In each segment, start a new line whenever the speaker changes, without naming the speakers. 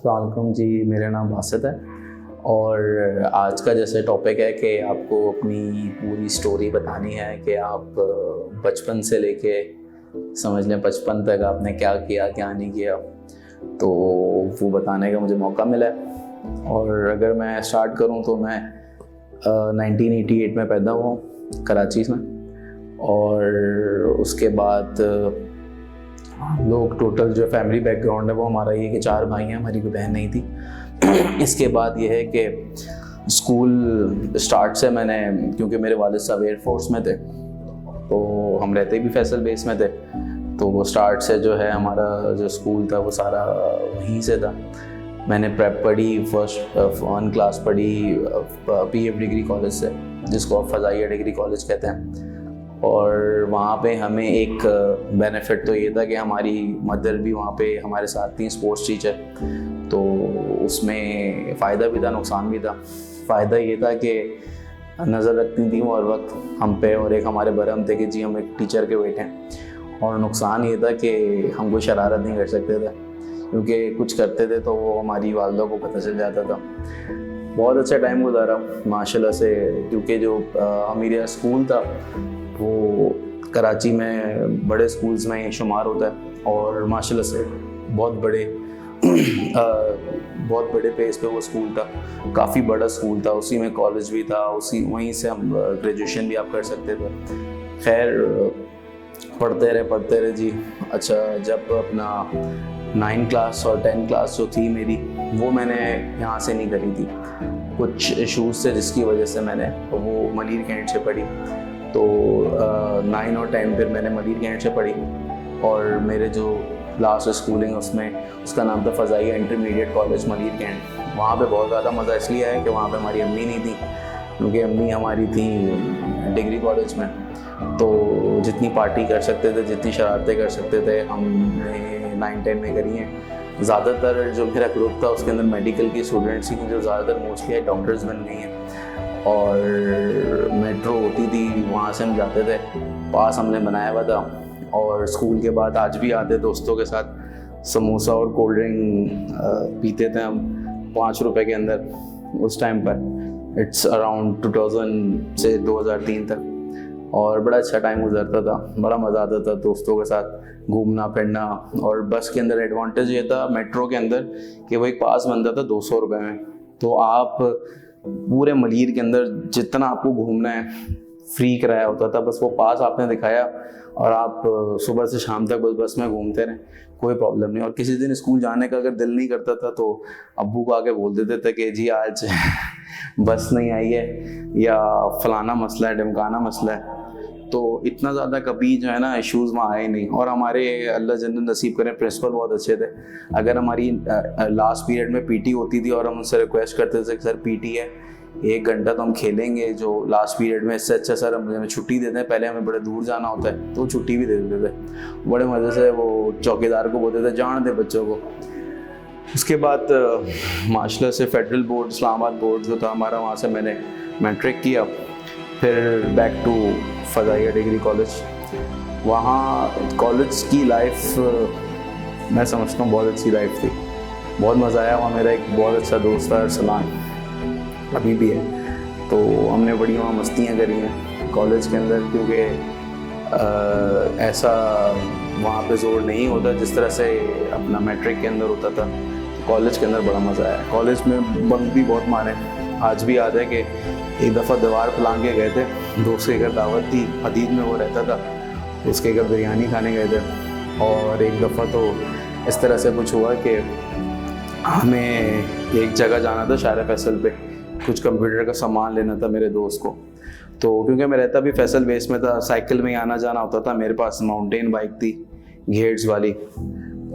अस्सलाम जी, मेरा नाम वासित है और आज का जैसे टॉपिक है कि आपको अपनी पूरी स्टोरी बतानी है कि आप बचपन से लेके समझ लें 55 तक आपने क्या किया क्या नहीं किया, तो वो बताने का मुझे मौका मिला है। और अगर मैं स्टार्ट करूं तो मैं 1988 में पैदा हुआ हूँ कराची में। और उसके बाद हम लोग टोटल जो फैमिली बैकग्राउंड है वो हमारा ये कि 4 भाई हैं, हमारी कोई बहन नहीं थी। इसके बाद ये है कि स्कूल स्टार्ट से मैंने, क्योंकि मेरे वालिद साहब एयरफोर्स में थे तो हम रहते भी फैसल बेस में थे, तो वो स्टार्ट से जो है हमारा जो स्कूल था वो सारा वहीं से था। मैंने प्रेप पढ़ी, फर्स्ट 1 क्लास पढ़ी PF डिग्री कॉलेज से, जिसको आप फ़ज़ाइया डिग्री कॉलेज कहते हैं। और वहाँ पे हमें एक बेनिफिट तो ये था कि हमारी मदर भी वहाँ पे हमारे साथ थी, स्पोर्ट्स टीचर, तो उसमें फ़ायदा भी था नुकसान भी था। फ़ायदा ये था कि नज़र रखती थी वो हर वक्त हम पे, और एक हमारे बरम थे कि जी हम एक टीचर के बेटे हैं। और नुकसान ये था कि हम कोई शरारत नहीं कर सकते थे, क्योंकि कुछ करते थे तो वो हमारी वालदा को पता चल जाता था। बहुत अच्छा टाइम गुजारा माशाल्लाह से, क्योंकि जो मेरा स्कूल था वो कराची में बड़े स्कूल्स में शुमार होता है और माशाल्लाह से बहुत बड़े पेस पे वो स्कूल था, काफ़ी बड़ा स्कूल था, उसी में कॉलेज भी था, वहीं से हम ग्रेजुएशन भी आप कर सकते थे। खैर पढ़ते रहे जी। अच्छा, जब अपना 9 क्लास और 10 क्लास जो थी मेरी, वो मैंने यहाँ से नहीं करी थी, कुछ इशूज़ से, जिसकी वजह से मैंने वो मलिर कैंट से पढ़ी। तो 9 और 10 फिर मैंने मलिर कैंट से पढ़ी, और मेरे जो लास्ट स्कूलिंग उसका नाम था फ़ज़ाइया इंटरमीडिएट कॉलेज मलिर कैंट। वहाँ पे बहुत ज़्यादा मज़ा इसलिए आया कि वहाँ पे हमारी अम्मी नहीं थी, क्योंकि अम्मी हमारी थी डिग्री कॉलेज में, तो जितनी पार्टी कर सकते थे, जितनी शरारतें कर सकते थे, हमने 9-10 में करी हैं। ज़्यादातर जो मेरा ग्रुप था उसके अंदर मेडिकल की स्टूडेंट्स ही, जो ज़्यादातर मोस्टली डॉक्टर्स बन गई हैं। और मेट्रो होती थी, वहाँ से हम जाते थे, पास हमने बनाया हुआ था। और स्कूल के बाद आज भी आते दोस्तों के साथ समोसा और कोल्ड ड्रिंक पीते थे हम 5 रुपए के अंदर उस टाइम पर। इट्स अराउंड 2000 से 2003 तक, और बड़ा अच्छा टाइम गुजरता था, बड़ा मज़ा आता था दोस्तों के साथ घूमना फिरना। और बस के अंदर एडवांटेज ये था मेट्रो के अंदर कि वो एक पास बनता था 200 रुपये में, तो आप पूरे मलीर के अंदर जितना आपको घूमना है फ्री किराया होता था। बस वो पास आपने दिखाया और आप सुबह से शाम तक बस में घूमते रहे, कोई प्रॉब्लम नहीं। और किसी दिन स्कूल जाने का अगर दिल नहीं करता था तो अब्बू को आके बोल देते थे कि जी आज बस नहीं आई है, या फलाना मसला है, ढमकाना मसला है। तो इतना ज़्यादा कभी जो है ना इश्यूज़ वहाँ आए नहीं। और हमारे अल्लाह जन्नत नसीब करें प्रिंसिपल बहुत अच्छे थे। अगर हमारी लास्ट पीरियड में पीटी होती थी और हम उनसे रिक्वेस्ट करते थे कि सर पीटी है, 1 घंटा तो हम खेलेंगे जो लास्ट पीरियड में, इससे अच्छा सर हमें छुट्टी देते हैं, पहले हमें बड़े दूर जाना होता है, तो छुट्टी भी दे देते थे। बड़े मज़े से वो चौकीदार को बोलते थे जान दे बच्चों को। उसके बाद माशाल्लाह से फेडरल बोर्ड, इस्लामाबाद बोर्ड जो था हमारा, वहाँ से मैंने मैट्रिक किया। फिर बैक टू फ़ज़ाइया डिग्री कॉलेज। वहाँ कॉलेज की लाइफ मैं समझता हूँ बहुत अच्छी लाइफ थी, बहुत मज़ा आया। वहाँ मेरा एक बहुत अच्छा दोस्त था अरसलान, अभी भी है, तो हमने बड़ी वहाँ मस्तियाँ करी हैं कॉलेज के अंदर, क्योंकि ऐसा वहाँ पे जोर नहीं होता जिस तरह से अपना मैट्रिक के अंदर होता था। कॉलेज के अंदर बड़ा मज़ा आया। कॉलेज में बंक भी बहुत मारे, आज भी याद है कि एक दफ़ा दीवार फलांग के गए थे, दोस्त के घर दावत थी, हदीद में वो रहता था, उसके घर बिरयानी खाने गए थे। और एक दफ़ा तो इस तरह से कुछ हुआ कि हमें एक जगह जाना था शायर फैसल पे, कुछ कंप्यूटर का सामान लेना था मेरे दोस्त को। तो क्योंकि मैं रहता भी फैसल बेस में था, साइकिल में आना जाना होता था। मेरे पास माउंटेन बाइक थी घेट्स वाली,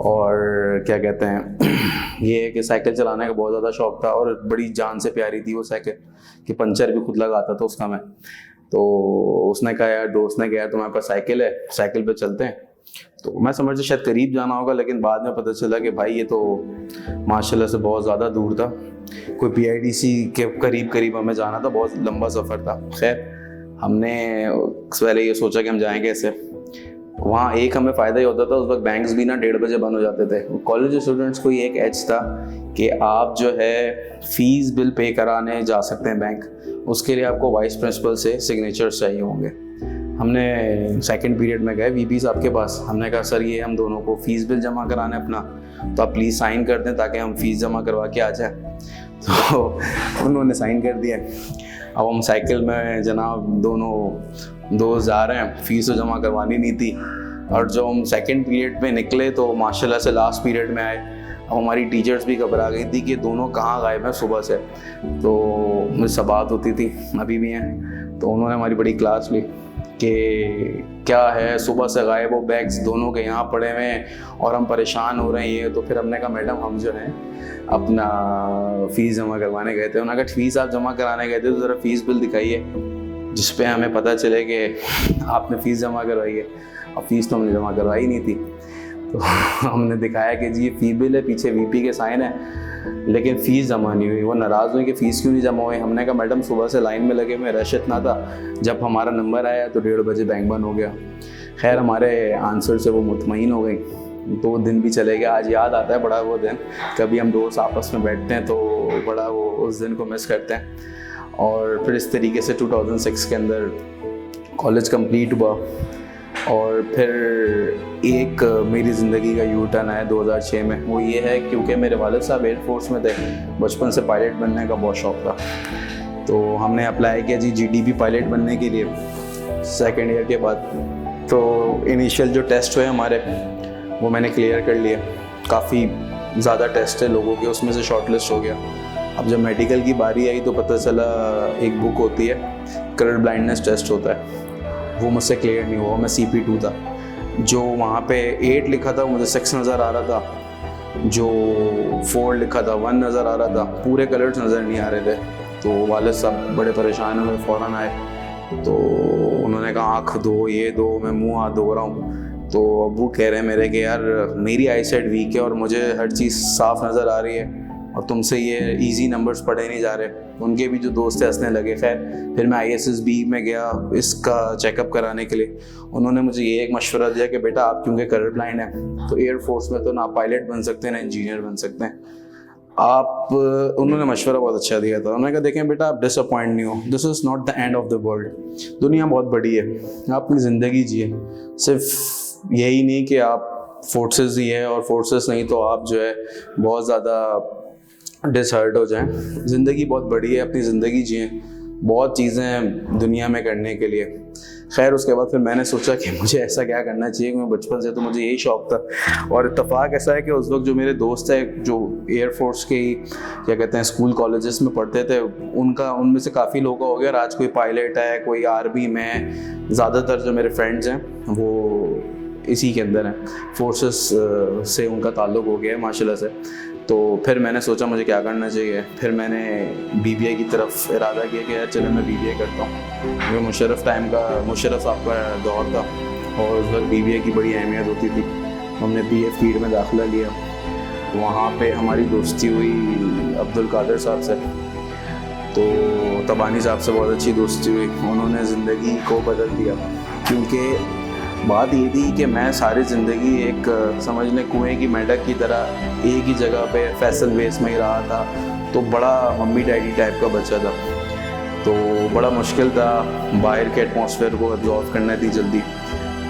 और क्या कहते हैं ये है कि साइकिल चलाने का बहुत ज़्यादा शौक़ था, और बड़ी जान से प्यारी थी वो साइकिल कि पंचर भी खुद लगाता था उसका मैं। तो उसने कहा यार, दोस्त ने कहा यार तुम्हारे पास साइकिल है, साइकिल पे चलते हैं। तो मैं समझता शायद करीब जाना होगा, लेकिन बाद में पता चला कि भाई ये तो माशाल्लाह से बहुत ज़्यादा दूर था, कोई PIDC के करीब हमें जाना था, बहुत लंबा सफ़र था। खैर हमने पहले ये सोचा कि हम जाएंगे ऐसे, वहाँ एक हमें फ़ायदा ही होता था, उस वक्त बैंक्स भी ना 1:30 बजे बंद हो जाते थे। कॉलेज स्टूडेंट्स को ये एक एज था कि आप जो है फ़ीस बिल पे कराने जा सकते हैं बैंक, उसके लिए आपको वाइस प्रिंसिपल से सिग्नेचर्स चाहिए होंगे। हमने सेकंड पीरियड में गए वीपी साहब के पास, हमने कहा सर ये हम दोनों को फ़ीस बिल जमा कराना है अपना, तो आप प्लीज़ साइन कर दें ताकि हम फ़ीस जमा करवा के आ जाए। तो उन्होंने साइन कर दिया। अब हम साइकिल में जनाब दोनों दोस्त जा रहे हैं, फ़ीस तो जमा करवानी नहीं थी। और जब हम सेकंड पीरियड में निकले तो माशाल्लाह से लास्ट पीरियड में आए। अब हमारी टीचर्स भी घबरा गई थी कि दोनों कहाँ गायब हैं सुबह से। तो मुझसे बात होती थी, अभी भी हैं, तो उन्होंने हमारी बड़ी क्लास ली कि क्या है सुबह से गायब हो, बैग्स दोनों के यहाँ पड़े हुए हैं और हम परेशान हो रहे हैं। तो फिर हमने कहा मैडम हम जो है अपना फ़ीस जमा करवाने गए थे। उन्होंने कहा फ़ीस आप जमा कराने गए थे तो ज़रा फ़ीस बिल दिखाइए जिस पे हमें पता चले कि आपने फ़ीस जमा करवाई है। अब फ़ीस तो हमने जमा करवाई नहीं थी। तो हमने दिखाया कि जी ये फ़ी बिल है, पीछे वीपी के साइन है, लेकिन फ़ीस जमा नहीं हुई। वो नाराज़ हुई कि फ़ीस क्यों नहीं जमा हुई। हमने कहा मैडम सुबह से लाइन में लगे हुए, रश इतना था, जब हमारा नंबर आया तो 1:30 बजे बैंक बंद हो गया। खैर हमारे आंसर से वो मुतमईन हो गई। 2 दिन भी चले गए। आज याद आता है बड़ा वो दिन, कभी हम दोस्त आपस में बैठते हैं तो बड़ा वो उस दिन को मिस करते हैं। और फिर इस तरीके से 2006 के अंदर कॉलेज कंप्लीट हुआ। और फिर एक मेरी ज़िंदगी का यू टर्न आया 2006 में। वो ये है क्योंकि मेरे वालिद साहब एयरफोर्स में थे, बचपन से पायलट बनने का बहुत शौक़ था। तो हमने अप्लाई किया जी जीडीपी पायलट बनने के लिए सेकेंड ईयर के बाद। तो इनिशियल जो टेस्ट हुए हमारे वो मैंने क्लियर कर लिया। काफ़ी ज़्यादा टेस्ट है लोगों के, उसमें से शॉर्ट लिस्ट हो गया। अब जब मेडिकल की बारी आई तो पता चला एक बुक होती है, कलर ब्लाइंडनेस टेस्ट होता है, वो मुझसे क्लियर नहीं हुआ। मैं CP2 था। जो वहाँ पे 8 लिखा था मुझे 6 नज़र आ रहा था, जो 4 लिखा था 1 नज़र आ रहा था, पूरे कलर्स नज़र नहीं आ रहे थे। तो वालिद साहब बड़े परेशान हुए, फ़ौरन आए। तो उन्होंने कहा आँख दो, ये दो, मैं मुँह हाथ धो रहा हूँ। तो अबू कह रहे हैं मेरे कि यार मेरी आई साइट वीक है और मुझे हर चीज़ साफ़ नज़र आ रही है और तुमसे ये इजी नंबर्स पढ़े नहीं जा रहे। उनके भी जो दोस्त थे हंसने लगे। खैर फिर मैं ISSB में गया इसका चेकअप कराने के लिए। उन्होंने मुझे ये एक मशवरा दिया कि बेटा आप क्योंकि कलर ब्लाइंड हैं तो एयरफोर्स में तो ना पायलट बन सकते हैं ना इंजीनियर बन सकते हैं आप। उन्होंने मशवरा बहुत अच्छा दिया था। उन्होंने कहा देखें बेटा आप डिसअपॉइंट नहीं हो, this is not the end of the world. दुनिया बहुत बड़ी है, आप अपनी ज़िंदगी जिए। सिर्फ यही नहीं कि आप फोर्सेस ही है और फोर्सेस नहीं तो आप जो है बहुत ज़्यादा डिसहर्ट हो जाएं। ज़िंदगी बहुत बड़ी है, अपनी ज़िंदगी जिए, बहुत चीज़ें हैं दुनिया में करने के लिए। खैर उसके बाद फिर मैंने सोचा कि मुझे ऐसा क्या करना चाहिए, क्योंकि बचपन से तो मुझे यही शौक़ था। और इत्तेफाक ऐसा है कि उस वक्त जो मेरे दोस्त हैं जो एयरफोर्स के क्या कहते हैं स्कूल कॉलेजेस में पढ़ते थे, उनमें से काफ़ी लोगों का हो गया। और आज कोई पायलट है, कोई आर्मी में। ज़्यादातर जो मेरे फ्रेंड्स हैं वो इसी के अंदर हैं, फोर्सेस से उनका ताल्लुक़ हो गया है माशाल्लाह से। तो फिर मैंने सोचा मुझे क्या करना चाहिए। फिर मैंने BBA की तरफ इरादा किया कि यार चलो मैं BBA करता हूँ। वो मुशर्रफ साहब का दौर था और उस वक्त BBA की बड़ी अहमियत होती थी। हमने BA फील्ड में दाखिला लिया। वहाँ पे हमारी दोस्ती हुई अब्दुल कादिर साहब से। तो तबानी साहब से बहुत अच्छी दोस्ती हुई। उन्होंने ज़िंदगी को बदल दिया, क्योंकि बात ये थी कि मैं सारी ज़िंदगी एक समझ लें कुएँ की मेंढक की तरह एक ही जगह पे फैसल बेस में ही रहा था। तो बड़ा मम्मी डैडी टाइप का बच्चा था, तो बड़ा मुश्किल था बाहर के एटमॉस्फेयर को एब्जॉर्व करना थी जल्दी।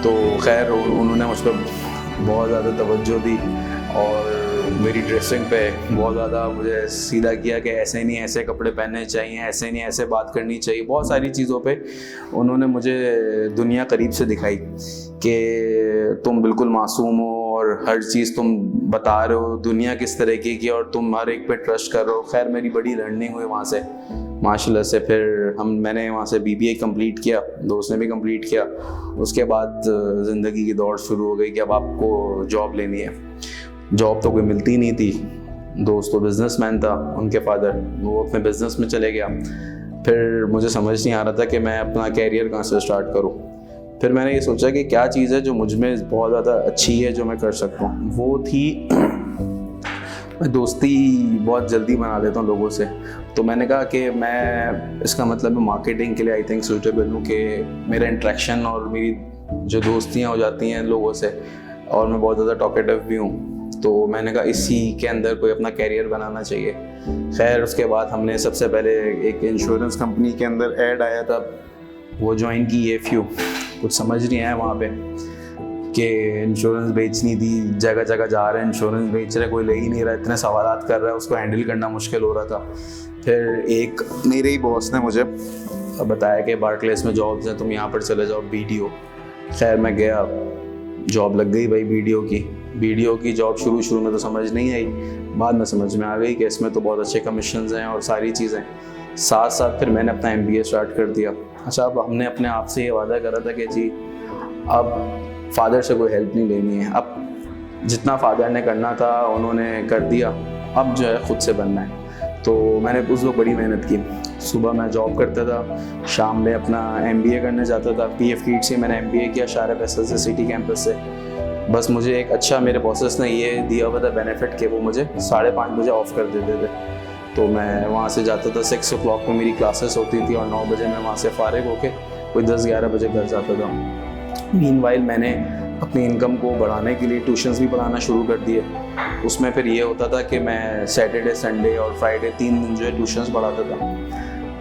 तो खैर उन्होंने मुझ पर बहुत ज़्यादा तवज्जो दी और मेरी ड्रेसिंग पे बहुत ज़्यादा मुझे सीधा किया कि ऐसे नहीं ऐसे कपड़े पहनने चाहिए, ऐसे नहीं ऐसे बात करनी चाहिए। बहुत सारी चीज़ों पे उन्होंने मुझे दुनिया करीब से दिखाई कि तुम बिल्कुल मासूम हो और हर चीज़ तुम बता रहे हो दुनिया किस तरीके की और तुम हर एक पे ट्रस्ट कर रहे हो। खैर मेरी बड़ी लर्निंग हुई वहाँ से माशाल्लाह से। फिर मैंने वहाँ से BBA कंप्लीट किया, दोस्त ने भी कंप्लीट किया। उसके बाद ज़िंदगी की दौड़ शुरू हो गई कि अब आपको जॉब लेनी है। जॉब तो कोई मिलती नहीं थी। दोस्त तो बिजनेसमैन था, उनके फादर, वो अपने बिजनेस में चले गया। फिर मुझे समझ नहीं आ रहा था कि मैं अपना कैरियर कहाँ से स्टार्ट करूँ। फिर मैंने ये सोचा कि क्या चीज़ है जो मुझ में बहुत ज़्यादा अच्छी है जो मैं कर सकता हूँ। वो थी मैं दोस्ती बहुत जल्दी बना लेता हूँ लोगों से। तो मैंने कहा कि मैं इसका मतलब मार्केटिंग के लिए आई थिंक सूटेबल हूँ कि मेरा इंट्रैक्शन और मेरी जो दोस्तियाँ हो जाती हैं लोगों से, और मैं बहुत ज़्यादा टॉकेटिव भी हूँ, तो मैंने कहा इसी के अंदर कोई अपना कैरियर बनाना चाहिए। खैर उसके बाद हमने सबसे पहले एक इंश्योरेंस कंपनी के अंदर ऐड आया था, वो ज्वाइन की AFU। कुछ समझ नहीं आया वहाँ पे कि इंश्योरेंस बेचनी थी, जगह जगह जा रहे हैं इंश्योरेंस बेच रहे, कोई ले ही नहीं रहा, इतने सवालात कर रहा है, उसको हैंडल करना मुश्किल हो रहा था। फिर एक मेरे ही बॉस ने मुझे बताया कि बार्कलेस में जॉब्स हैं, तुम यहाँ पर चले जाओ BDO। खैर मैं गया, जॉब लग गई भाई BDO की जॉब। शुरू में तो समझ नहीं आई, बाद में समझ में आ गई कि इसमें तो बहुत अच्छे कमीशंस हैं और सारी चीज़ें। साथ साथ फिर मैंने अपना MBA स्टार्ट कर दिया। अच्छा, अब हमने अपने आप से ये वादा करा था कि जी अब फादर से कोई हेल्प नहीं लेनी है, अब जितना फादर ने करना था उन्होंने कर दिया, अब जो है ख़ुद से बनना है। तो मैंने उस वक्त बड़ी मेहनत की। सुबह मैं जॉब करता था, शाम में अपना MBA करने जाता था। PF किट से मैंने MBA किया, शारे फैसल से, सिटी कैंपस से। बस मुझे एक अच्छा, मेरे बॉसेस ने ये दिया हुआ था बेनिफिट कि वो मुझे 5:30 बजे ऑफ कर देते थे। तो मैं वहाँ से जाता था, 6 o'clock में मेरी क्लासेस होती थी और 9 बजे मैं वहाँ से फारिग होके कोई 10-11 बजे घर जाता था। मीनवाइल मैंने अपनी इनकम को बढ़ाने के लिए ट्यूशन्स भी पढ़ाना शुरू कर दिए। उसमें फिर ये होता था कि मैं सैटरडे, संडे और फ्राइडे 3 दिन जो है ट्यूशन्स पढ़ाता था।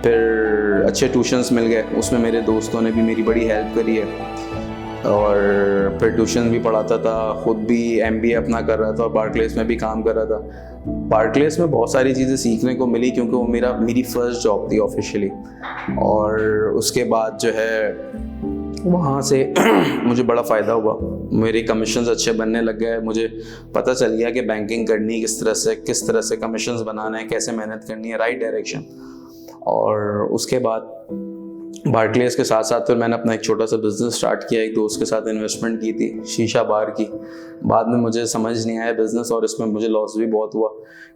फिर अच्छे ट्यूशन्स मिल गए, उसमें मेरे दोस्तों ने भी मेरी बड़ी हेल्प करी है, और फिर ट्यूशन भी पढ़ाता था, ख़ुद भी MBA अपना कर रहा था और बार्कलेस में भी काम कर रहा था। बार्कलेस में बहुत सारी चीज़ें सीखने को मिली क्योंकि वो मेरी फ़र्स्ट जॉब थी ऑफिशियली। और उसके बाद जो है वहाँ से मुझे बड़ा फ़ायदा हुआ, मेरे कमीशंस अच्छे बनने लग गए। मुझे पता चल गया कि बैंकिंग करनी किस तरह से कमीशंस बनाना है, कैसे मेहनत करनी है, राइट डायरेक्शन। और उसके बाद बार्कलेस के साथ साथ फिर मैंने अपना एक छोटा सा बिज़नेस स्टार्ट किया, एक दोस्त के साथ इन्वेस्टमेंट की थी शीशा बार की। बाद में मुझे समझ नहीं आया बिज़नेस, और इसमें मुझे लॉस भी बहुत हुआ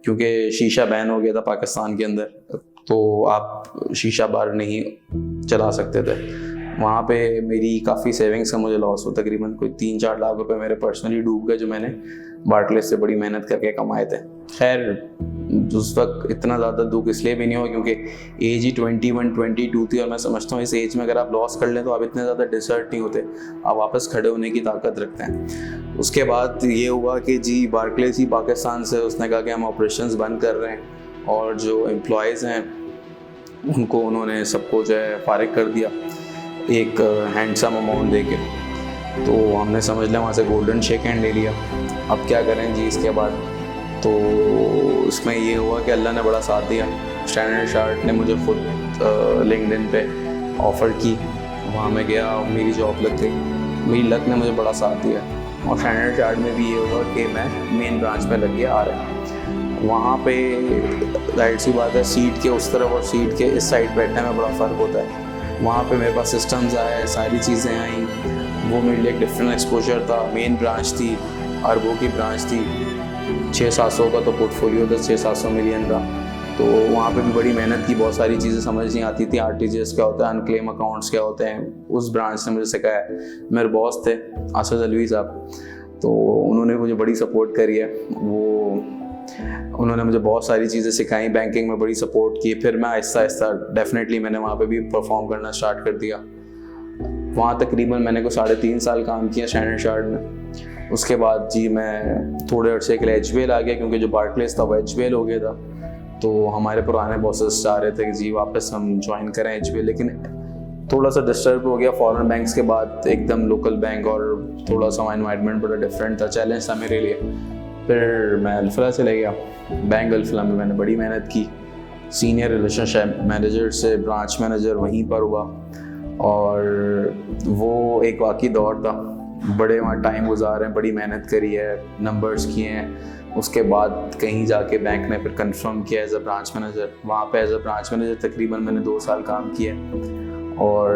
क्योंकि शीशा बैन हो गया था पाकिस्तान के अंदर, तो आप शीशा बार नहीं चला सकते थे। वहाँ पे मेरी काफ़ी सेविंग्स का मुझे लॉस हुआ, तकरीबन कोई 3-4 लाख रुपए मेरे पर्सनली डूब गए जो मैंने बार्कलेस से बड़ी मेहनत करके कमाए थे। खैर उस वक्त इतना ज़्यादा दुख इसलिए भी नहीं हुआ क्योंकि एज ही 21-22 थी, और मैं समझता हूँ इस एज में अगर आप लॉस कर लें तो आप इतने ज़्यादा डिसर्ट नहीं होते, आप वापस खड़े होने की ताकत रखते हैं। उसके बाद ये हुआ कि जी बार्कलेस ही पाकिस्तान से उसने कहा कि हम ऑपरेशंस बंद कर रहे हैं, और जो एम्प्लॉयज़ हैं उनको उन्होंने सबको जो है फारिग कर दिया एक हैंडसम अमाउंट दे के। तो हमने समझ लिया वहाँ से गोल्डन शेक हैंड ले लिया। अब क्या करें जी इसके बाद, तो उसमें ये हुआ कि अल्लाह ने बड़ा साथ दिया। स्टैंडर्ड चार्ट ने मुझे खुद लिंक्डइन पे ऑफ़र की, वहाँ मैं गया और मेरी जॉब लग गई। मेरी लक ने मुझे बड़ा साथ दिया, और स्टैंडर्ड चार्ट में भी ये हुआ कि मैं मेन ब्रांच में लग गया वहाँ पे जाहिर सी बात है सीट के उस तरफ और सीट के इस साइड बैठने में बड़ा फ़र्क होता है। वहाँ पे मेरे पास सिस्टम्स आए, सारी चीज़ें आई, वो मेरे लिए एक डिफरेंट एक्सपोजर था। मेन ब्रांच थी, अरबों की ब्रांच थी, 600-700 का तो पोर्टफोलियो था, 600-700 मिलियन का। तो वहाँ पे भी बड़ी मेहनत की, बहुत सारी चीज़ें समझ नहीं आती थी। RTGS क्या होता है, अनक्लेम अकाउंट्स क्या होते हैं, उस ब्रांच ने मुझे सिखाया। मेरे बॉस थे असद अलवी साहब, तो उन्होंने मुझे बड़ी सपोर्ट करी है। उन्होंने मुझे बहुत सारी चीज़ें सिखाई, बैंकिंग में बड़ी सपोर्ट की। फिर मैं आहिस्ता आहिस्ता डेफिनेटली मैंने वहाँ पे भी परफॉर्म करना स्टार्ट कर दिया। वहाँ तकरीबन मैंने को 3.5 साल काम किया स्टैंडर्ड चार्ट में। उसके बाद जी मैं थोड़े अर्से के लिए HBL आ गया, क्योंकि जो बार्कलेस था वो HBL हो गया था। तो हमारे पुराने बॉसेस चाह रहे थे कि जी वापस हम ज्वाइन करें HBL, लेकिन थोड़ा सा डिस्टर्ब हो गया फॉरेन बैंक्स के बाद, एकदम लोकल बैंक, और थोड़ा सा एनवायरनमेंट बड़ा डिफरेंट था, चैलेंज था मेरे लिए। फिर मैं अल्फला चले गया। बैंक अल्फला में मैंने बड़ी मेहनत की, सीनियर रिलेशनशिप मैनेजर से ब्रांच मैनेजर वहीं पर हुआ, और वो एक वाकई दौर था। बड़े वहाँ टाइम गुजारे हैं, बड़ी मेहनत करी है, नंबर्स किए हैं। उसके बाद कहीं जाके बैंक ने फिर कंफर्म किया एज अ ब्रांच मैनेजर। वहाँ पे एज अ ब्रांच मैनेजर तकरीबन मैंने 2 साल काम किया और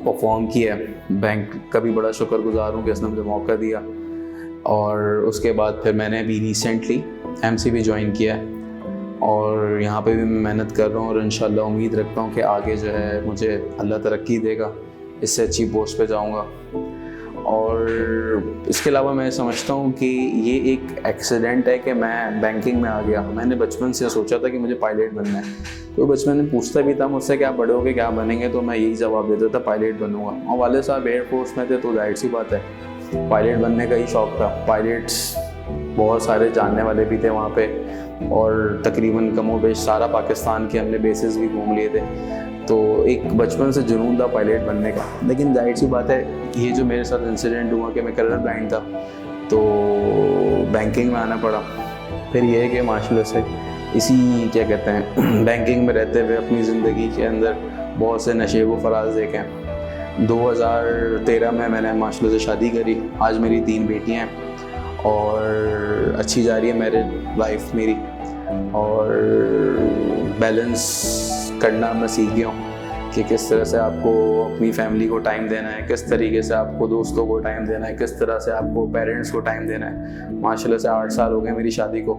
परफॉर्म किया। बैंक का भी बड़ा शुक्रगुजार हूँ कि उसने मुझे मौका दिया। और उसके बाद फिर मैंने अभी रिसेंटली MCB ज्वाइन किया है, और यहाँ पे भी मैं मेहनत कर रहा हूँ, और इंशाल्लाह उम्मीद रखता हूँ कि आगे जो है मुझे अल्लाह तरक्की देगा, इससे अच्छी पोस्ट पे जाऊँगा। और इसके अलावा मैं समझता हूँ कि ये एक एक्सीडेंट है कि मैं बैंकिंग में आ गया। मैंने बचपन से सोचा था कि मुझे पायलट बनना है। तो बचपन में पूछता भी था मुझसे क्या बड़े होगे क्या बनेंगे, तो मैं यही जवाब देता था पायलट बनूंगा। और वाले साहब एयरफोर्स में थे तो जाहिर सी बात है पायलट बनने का ही शौक़ था। पायलट्स बहुत सारे जानने वाले भी थे वहाँ पे, और तकरीबन कमोबेश सारा पाकिस्तान के हमने बेसिस भी घूम लिए थे। तो एक बचपन से जुनून था पायलट बनने का। लेकिन जाहिर सी बात है ये जो मेरे साथ इंसिडेंट हुआ कि मैं कलर ब्लाइंड था तो बैंकिंग में आना पड़ा। फिर ये है कि माशाल्लाह से इसी क्या कहते हैं बैंकिंग में रहते हुए अपनी ज़िंदगी के अंदर बहुत से नशे व फराज देखे। 2013 में मैंने माशाल्लाह से शादी करी। आज मेरी 3 बेटियाँ हैं और अच्छी जा रही है मैरिड लाइफ मेरी, और बैलेंस करना मैं सीख गया हूँ कि किस तरह से आपको अपनी फैमिली को टाइम देना है, किस तरीके से आपको दोस्तों को टाइम देना है, किस तरह से आपको पेरेंट्स को टाइम देना है। माशाल्लाह से 8 साल हो गए मेरी शादी को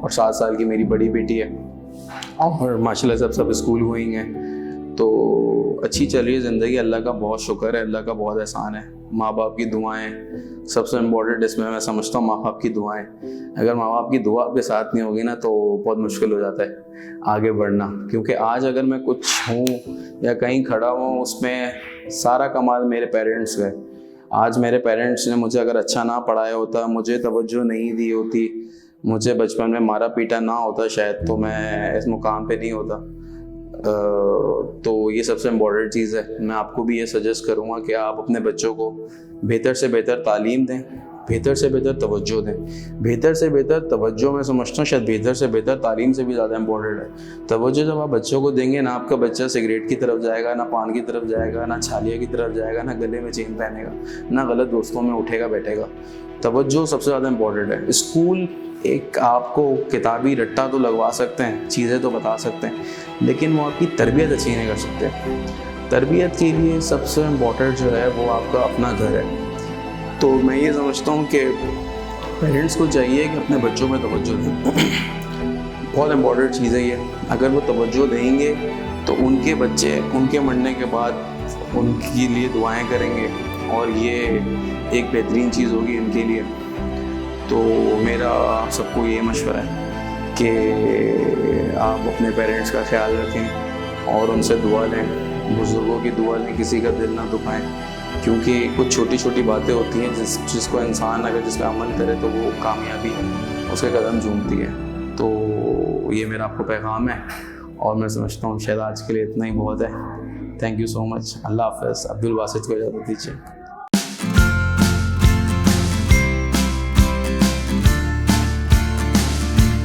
और 7 साल की मेरी बड़ी बेटी है, और माशाल्लाह से सब स्कूल गोइंग हैं। तो अच्छी चल रही है ज़िंदगी, अल्लाह का बहुत शुक्र है, अल्लाह का बहुत एहसान है। माँ बाप की दुआएं सबसे इम्पोर्टेंट इसमें मैं समझता हूँ, माँ बाप की दुआएं। अगर माँ बाप की दुआ आपके साथ नहीं होगी ना तो बहुत मुश्किल हो जाता है आगे बढ़ना। क्योंकि आज अगर मैं कुछ हूँ या कहीं खड़ा हूँ उसमें सारा कमाल मेरे पेरेंट्स का है। आज मेरे पेरेंट्स ने मुझे अगर अच्छा ना पढ़ाया होता, मुझे तवज्जो नहीं दी होती, मुझे बचपन में मारा पीटा ना होता, शायद तो मैं इस मुकाम पे नहीं होता। तो ये सबसे इम्पोर्टेंट चीज़ है। मैं आपको भी ये सजेस्ट करूँगा कि आप अपने बच्चों को बेहतर से बेहतर तालीम दें, बेहतर से बेहतर तवज्जो दें। बेहतर से बेहतर तवज्जो मैं समझता हूँ शायद बेहतर से बेहतर तालीम से भी ज़्यादा इम्पोर्टेंट है। तवज्जो जब आप बच्चों को देंगे ना, आपका बच्चा सिगरेट की तरफ जाएगा ना, पान की तरफ जाएगा ना, छालिया की तरफ जाएगा ना, गले में चेन पहनेगा ना, गलत दोस्तों में उठेगा बैठेगा। तवज्जो सबसे ज़्यादा इम्पोर्टेंट है। स्कूल एक आपको किताबी रट्टा तो लगवा सकते हैं, चीज़ें तो बता सकते हैं, लेकिन वो आपकी तरबियत अच्छी नहीं कर सकते। तरबियत के लिए सबसे इम्पोर्टेंट जो है वो आपका अपना घर है। तो मैं ये समझता हूँ कि पेरेंट्स को चाहिए कि अपने बच्चों में तवज्जो दें। बहुत इम्पोर्टेंट चीज़ है ये। अगर वो तवज्जो देंगे तो उनके बच्चे उनके मरने के बाद उनके लिए दुआएं करेंगे, और ये एक बेहतरीन चीज़ होगी इनके लिए। तो मेरा आप सबको ये मशवरा है कि आप अपने पेरेंट्स का ख्याल रखें और उनसे दुआ लें, बुज़ुर्गों की दुआ लें, किसी का दिल ना दुखाएं। क्योंकि कुछ छोटी छोटी बातें होती हैं जिसको इंसान अगर जिस पर अमल करे तो वो कामयाबी उसके कदम चूमती है। तो ये मेरा आपको पैगाम है, और मैं समझता हूँ शायद आज के लिए इतना ही बहुत है। Thank you so much. अल्लाह हाफ़िज़। अब्दुल बासित को इजाज़त दीजिए।